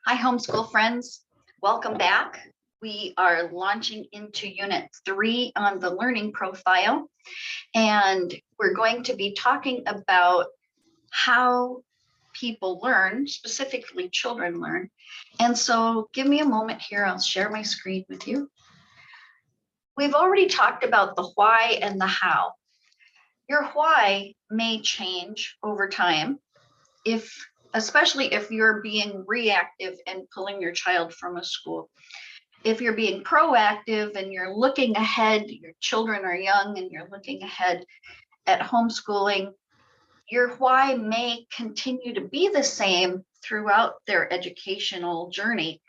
Hi, homeschool friends. Welcome back. We are launching into Unit 3 on the learning profile, and we're going to be talking about how people learn, specifically children learn. And so give me a moment here. I'll share my screen with you. We've already talked about the why and the how. Your why may change over time especially if you're being reactive and pulling your child from a school. If you're being proactive and you're looking ahead, your children are young and you're looking ahead at homeschooling, your why may continue to be the same throughout their educational journey.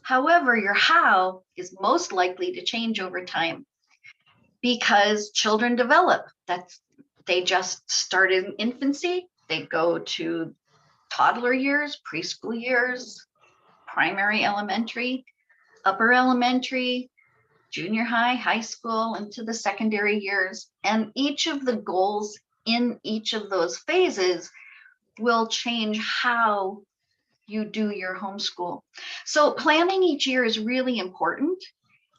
However, your how is most likely to change over time because children develop. They just start in infancy, they go to toddler years, preschool years, primary elementary, upper elementary, junior high, high school, into the secondary years. And each of the goals in each of those phases will change how you do your homeschool. So planning each year is really important.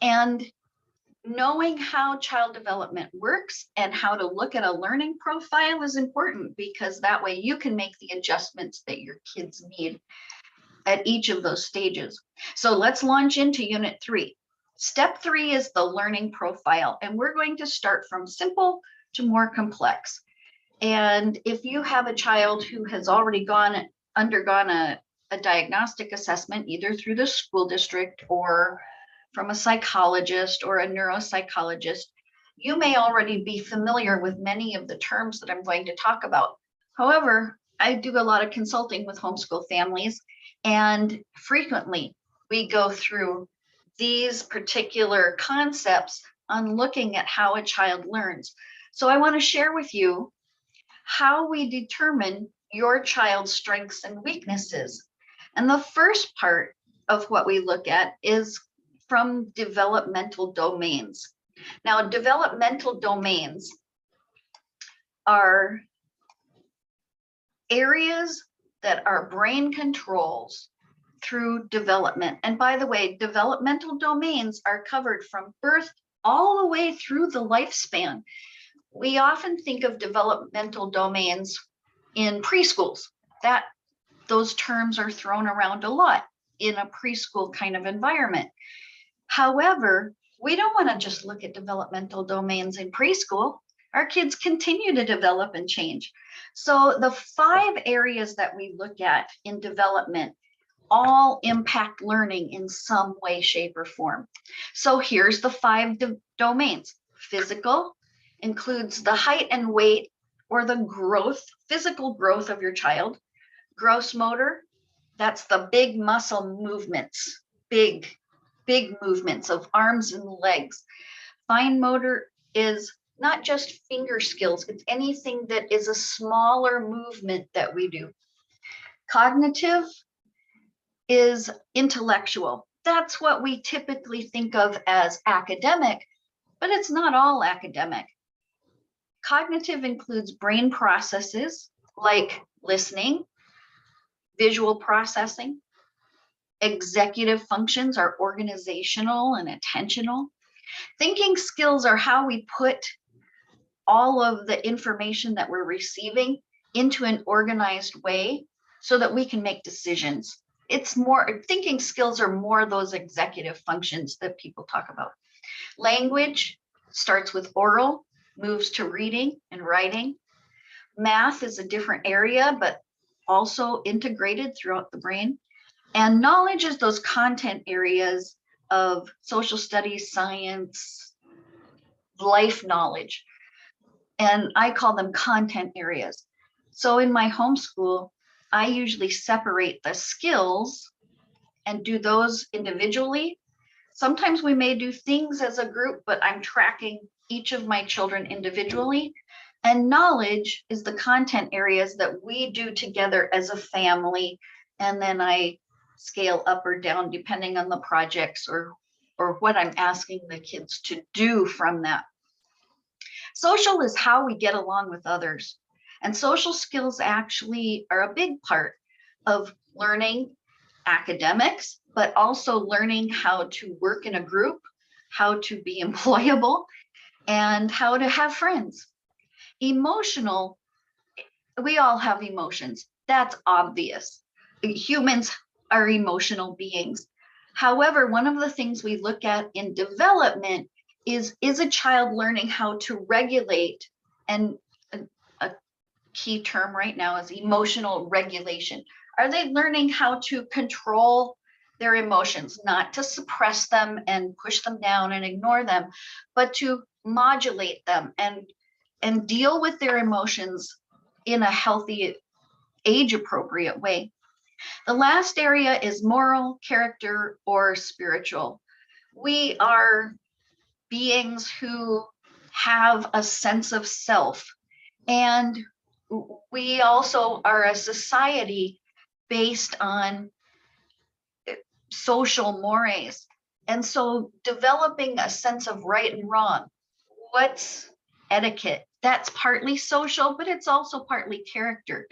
And knowing how child development works and how to look at a learning profile is important, because that way you can make the adjustments that your kids need at each of those stages. So let's launch into Unit 3. Step 3 is the learning profile, and we're going to start from simple to more complex. And if you have a child who has already undergone a diagnostic assessment, either through the school district or from a psychologist or a neuropsychologist, you may already be familiar with many of the terms that I'm going to talk about. However, I do a lot of consulting with homeschool families, and frequently we go through these particular concepts on looking at how a child learns. So I want to share with you how we determine your child's strengths and weaknesses. And the first part of what we look at is from developmental domains. Now, developmental domains are areas that our brain controls through development. And by the way, developmental domains are covered from birth all the way through the lifespan. We often think of developmental domains in preschools. Those terms are thrown around a lot in a preschool kind of environment. However, we don't want to just look at developmental domains in preschool. Our kids continue to develop and change. So the 5 areas that we look at in development all impact learning in some way, shape, or form. So here's the 5 domains. Physical includes the height and weight, or the physical growth of your child. Gross motor, that's the big muscle movements, big movements of arms and legs. Fine motor is not just finger skills, it's anything that is a smaller movement that we do. Cognitive is intellectual. That's what we typically think of as academic, but it's not all academic. Cognitive includes brain processes like listening, visual processing. Executive functions are organizational and attentional. Thinking skills are how we put all of the information that we're receiving into an organized way so that we can make decisions. Thinking skills are more those executive functions that people talk about. Language starts with oral, moves to reading and writing. Math is a different area, but also integrated throughout the brain. And knowledge is those content areas of social studies, science, life knowledge. And I call them content areas. So in my homeschool, I usually separate the skills and do those individually. Sometimes we may do things as a group, but I'm tracking each of my children individually. And knowledge is the content areas that we do together as a family. And then I scale up or down depending on the projects or what I'm asking the kids to do from that. Social is how we get along with others. And social skills actually are a big part of learning academics, but also learning how to work in a group, how to be employable, and how to have friends. Emotional, we all have emotions. That's obvious. Humans are emotional beings. However, one of the things we look at in development is a child learning how to regulate, and a key term right now is emotional regulation. Are they learning how to control their emotions, not to suppress them and push them down and ignore them, but to modulate them and deal with their emotions in a healthy, age appropriate way? The last area is moral, character, or spiritual. We are beings who have a sense of self, and we also are a society based on social mores. And so developing a sense of right and wrong, what's etiquette? That's partly social, but it's also partly character,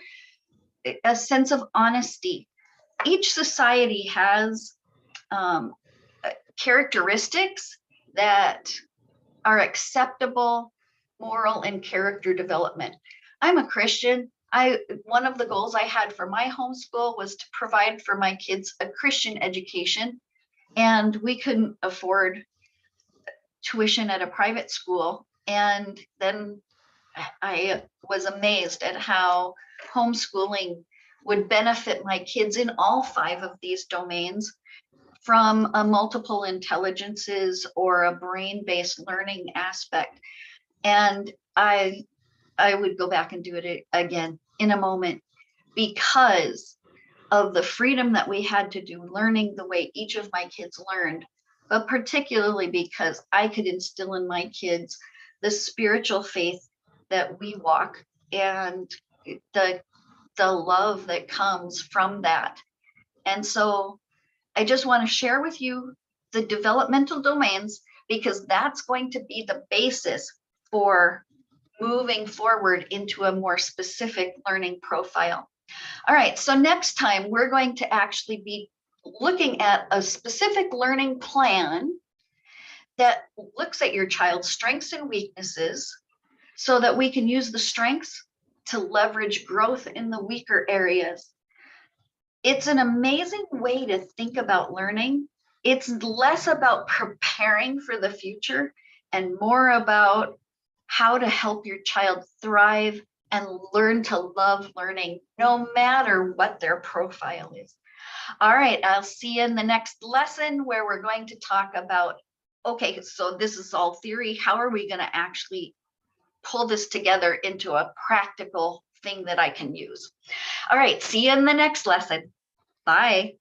a sense of honesty. Each society has um, characteristics that are acceptable moral and character development. I'm a Christian. One of the goals I had for my homeschool was to provide for my kids a Christian education, and we couldn't afford tuition at a private school. And then I was amazed at how homeschooling would benefit my kids in all 5 of these domains, from a multiple intelligences or a brain-based learning aspect. And I would go back and do it again in a moment, because of the freedom that we had to do learning the way each of my kids learned, but particularly because I could instill in my kids the spiritual faith that we walk, and the love that comes from that. And so I just want to share with you the developmental domains, because that's going to be the basis for moving forward into a more specific learning profile. All right, so next time we're going to actually be looking at a specific learning plan that looks at your child's strengths and weaknesses, so that we can use the strengths to leverage growth in the weaker areas. It's an amazing way to think about learning. It's less about preparing for the future and more about how to help your child thrive and learn to love learning, no matter what their profile is. All right, I'll see you in the next lesson, where we're going to talk about, okay, so this is all theory. How are we going to actually pull this together into a practical thing that I can use? All right, see you in the next lesson. Bye.